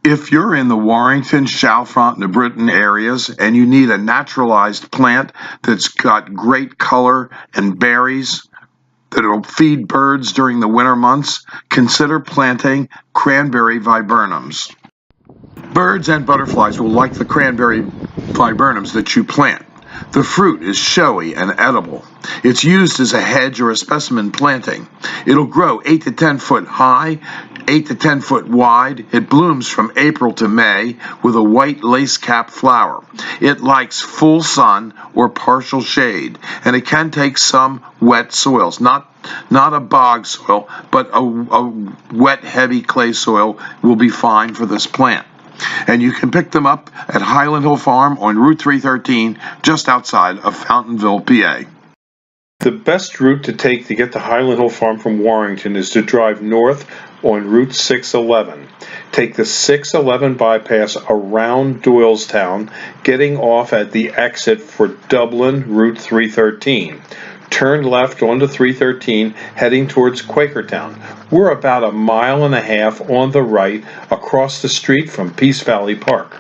If you're in the Warrington, Chalfont, New Britain areas and you need a naturalized plant that's got great color and berries that'll feed birds during the winter months, consider planting Cranberry Viburnums. Birds and butterflies will like the Cranberry Viburnums that you plant. The fruit is showy and edible. It's used as a hedge or a specimen planting. It'll grow 8 to 10 foot high, 8 to 10 foot wide. It blooms from April to May with a white lace-cap flower. It likes full sun or partial shade, and it can take some wet soils, not a bog soil, but a wet, heavy clay soil will be fine for this plant. And you can pick them up at Highland Hill Farm on Route 313, just outside of Fountainville, PA. The best route to take to get to Highland Hill Farm from Warrington is to drive north on Route 611. Take the 611 bypass around Doylestown, getting off at the exit for Dublin, Route 313. Turn left onto 313, heading towards Quakertown. We're about a mile and a half on the right across the street from Peace Valley Park.